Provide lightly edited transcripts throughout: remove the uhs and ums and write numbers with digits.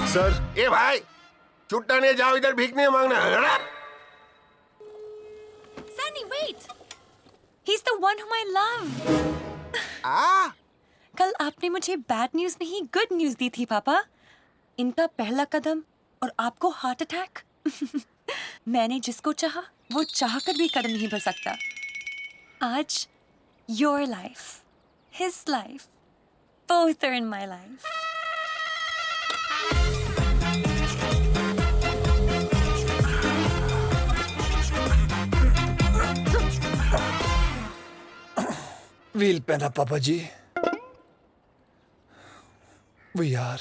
Sir, ए भाई, छुट्टा नहीं जाओ, इधर भीख नहीं मांगना। Sandy, wait! He's the one whom I love. कल आपने मुझे बैड न्यूज नहीं गुड न्यूज दी थी पापा। इनका पहला कदम और आपको हार्ट अटैक। मैंने जिसको चाहा वो चाहकर भी कदम नहीं बढ़ सकता। आज your life, his life, both are in my life. Wheel पहना पापा जी। We are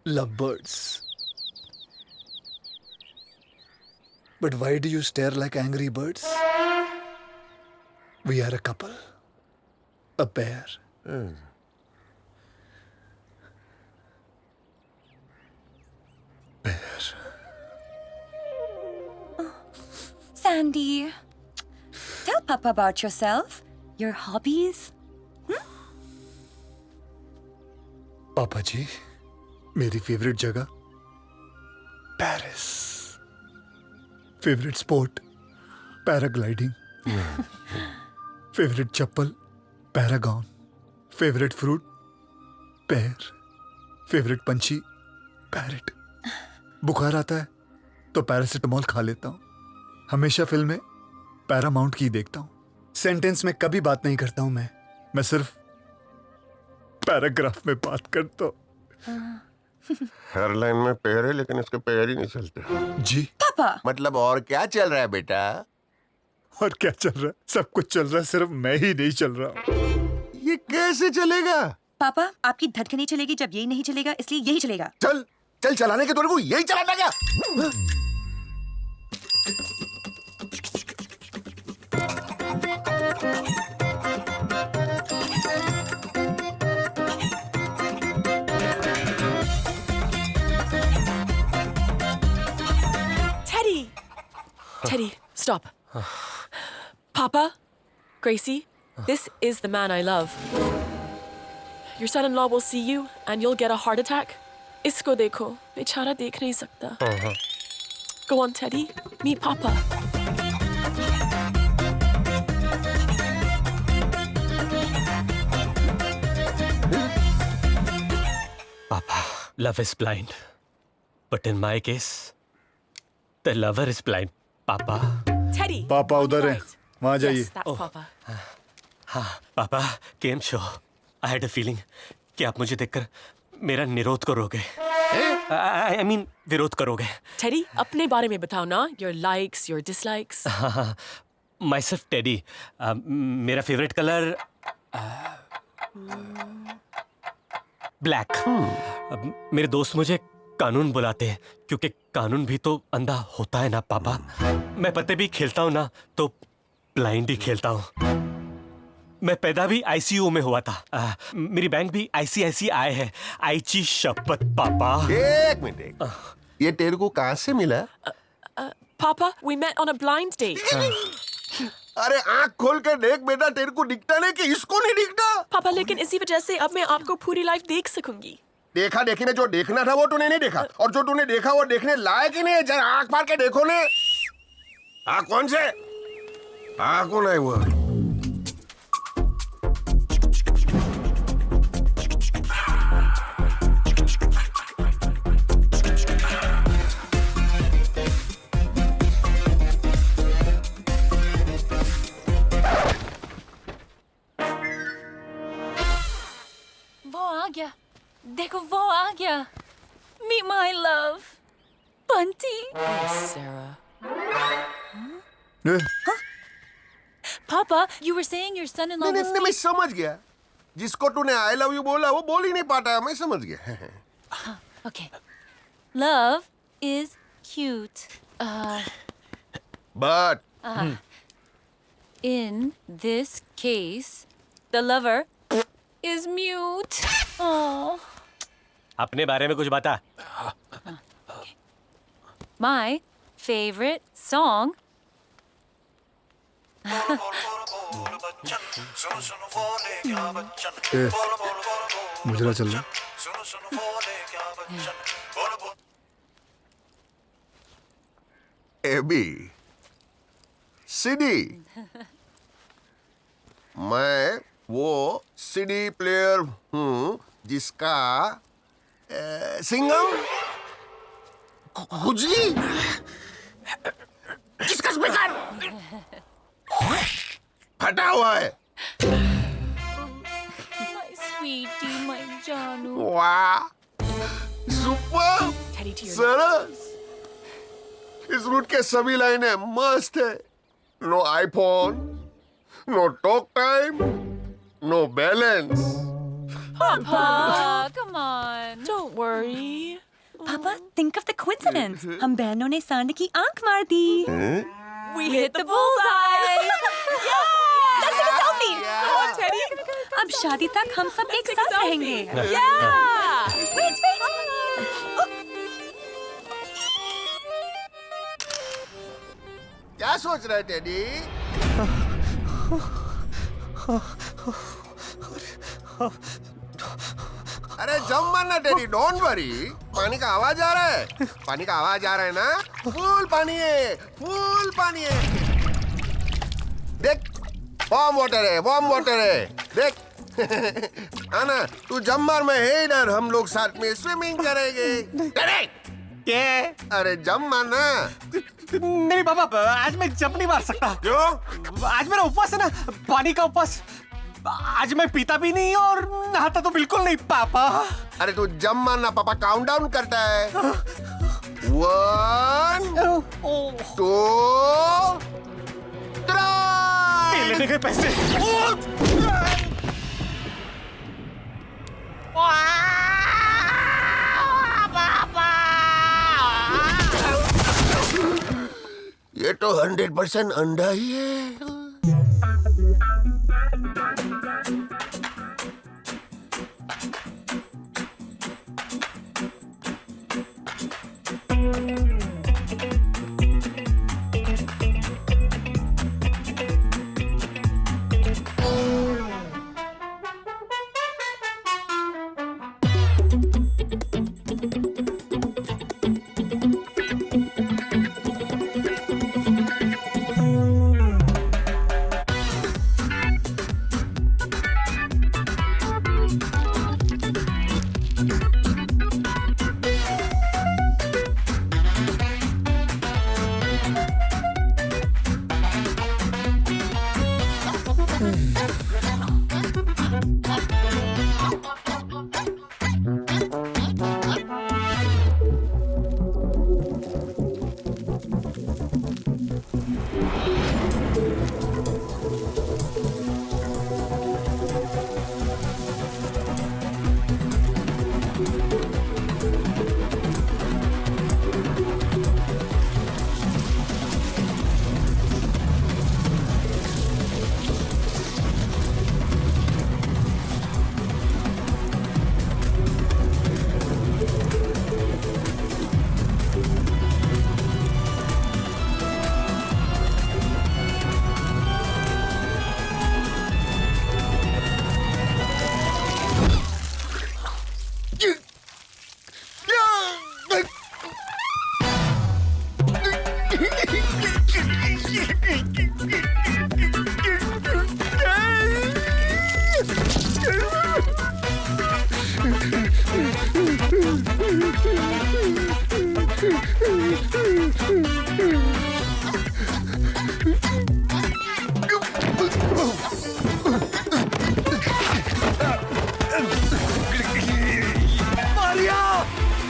lovebirds. But why do you stare like angry birds? We are a couple. A pair. Pair. Sandy, tell Papa about yourself, your hobbies. पापा जी, मेरी favourite जगह Paris. Favourite sport paragliding. Favourite चप्पल Paragon. Favourite fruit pear. Favourite पंछी parrot. बुखार आता है तो paracetamol खा लेता हूँ। हमेशा फिल्म में पैरामाउंट की देखता हूँ। सेंटेंस में कभी बात नहीं करता हूँ मैं सिर्फ पैराग्राफ में बात करता हूँ। हर लाइन में पैर है, लेकिन इसके पैर ही नहीं चलते। जी Papa, मतलब और क्या चल रहा है बेटा? और क्या चल रहा है? सब कुछ चल रहा है, सिर्फ मैं ही नहीं चल रहा। ये कैसे चलेगा? पापा, आपकी धड़कन नहीं चलेगी जब यही नहीं चलेगा, इसलिए यही चलेगा। चल चल, चलाने के तेरे को यही चलाना क्या? Teddy, stop. Papa, Gracie, this is the man I love. Your son-in-law will see you and you'll get a heart attack. Isko dekho, bechara dekh nahi sakta. Go on, Teddy, meet Papa. Papa, love is blind. But in my case, the lover is blind. पापा। Teddy. पापा उधर हैं, वहाँ जाइए। Yes, that's Papa. हाँ पापा, केम show. I had a feeling कि आप मुझे देखकर मेरा निरोध करोगे। I mean विरोध करोगे। Teddy, अपने बारे में बताओ ना, your likes, your dislikes. हाँ, myself Teddy. मेरा फेवरेट कलर ब्लैक। मेरे दोस्त मुझे कानून बुलाते हैं क्योंकि कानून भी तो अंधा होता है ना पापा। मैं पत्ते भी खेलता हूँ ना तो ब्लाइंड ही खेलता हूँ। मैं पैदा भी आईसीयू में हुआ था। मेरी बैंक भी आईसीआईसीआई है। आईची शपथ पापा। एक मिनट, ये तेरे को कहाँ से मिला? Papa, we met on a blind date. अरे आँख खोल के देख बेटा, तेरे को दिखता नहीं कि इसको नहीं दिखता? पापा, लेकिन इसी वजह से अब मैं आपको पूरी लाइफ देख सकूंगी। देखा देखी में जो देखना था वो तूने नहीं देखा, और जो तूने देखा वो देखने लायक ही नहीं है। जरा आँख मार के देखो ने। हाँ, कौन से? हाँ, कौन है वो? वो आ गया, देखो वो आ गया। Meet my love, Bunty. Sarah. Papa, you were saying your son-in-law नहीं was... नहीं, मैं समझ गया। जिसको तूने आई लव यू बोला वो बोल ही नहीं पाता। मैं समझ गया। Okay. Love is cute. But In this case, the lover is mute. Oh. अपने बारे में कुछ बता. My favorite song. मुजरा चल रहा. ABCD. मैं वो सीडी प्लेयर हूँ जिसका सिंगम खुजली जिसका स्पीकर फटा हुआ है. My sweetie, my Janu. वाह, सुपर, Teddy to your सरस. इस रूट के सभी लाइनें मस्त है. No iPhone, no talk time, no balance. Papa, come on. Don't worry. पापा, think of the coincidence. हम बहनों ने सांड की आंख मार दी. We hit the bullseye. Let's take a selfie. Come on, Teddy. अब शादी तक हम सब एक साथ रहेंगे. Yeah. Wait, wait. क्या सोच रहा है टेडी? अरे जम मारना टेडी, डोंट वरी. पानी का आवाज आ रहा है. पानी का आवाज आ रहा है ना? फुल पानी है, फुल पानी है. देख, वार्म वाटर है, वार्म वाटर है. देख. आना, तू जम मार में है इधर. हम लोग साथ में स्विमिंग करेंगे. टेडी, क्या? अरे जम मारना. नहीं पापा, आज मैं जंप नहीं मार सकता. क्यों? आज मेरा उपवास है ना, पानी का उपवास. आज मैं पीता भी नहीं और नहाता तो बिल्कुल नहीं पापा. अरे तू जम मारना, पापा काउंटडाउन करता है. 1 2 3. लेने के पैसे. ये तो 100% अंडा ही है.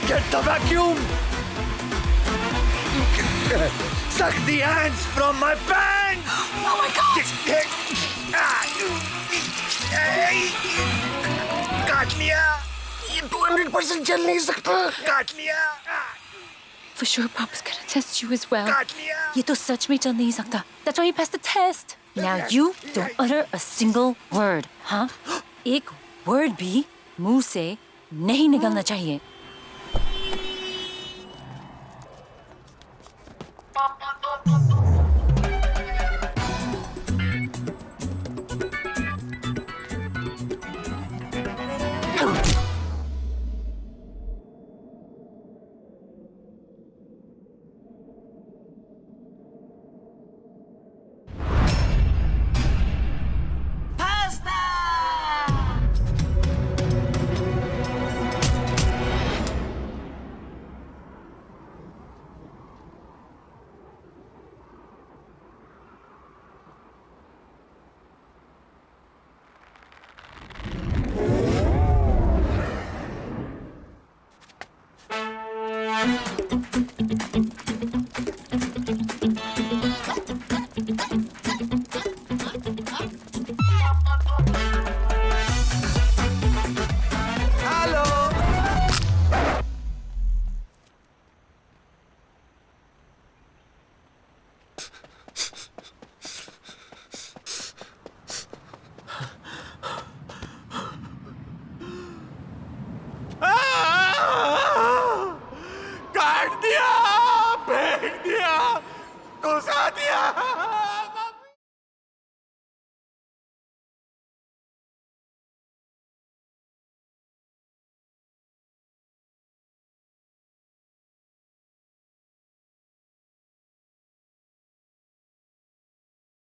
Get the vacuum! Suck the ants from my pants! Oh my God! काट लिया. ये 200% चल नहीं सकता. काट लिया. For sure, Papa's gonna test you as well. काट लिया। ये तो सच में चल नहीं सकता. That's why he passed the test. Now you don't utter a single word, huh? एक word भी मुंह से नहीं निकलना चाहिए. काट दिया, फेंक दिया, घुसा दिया।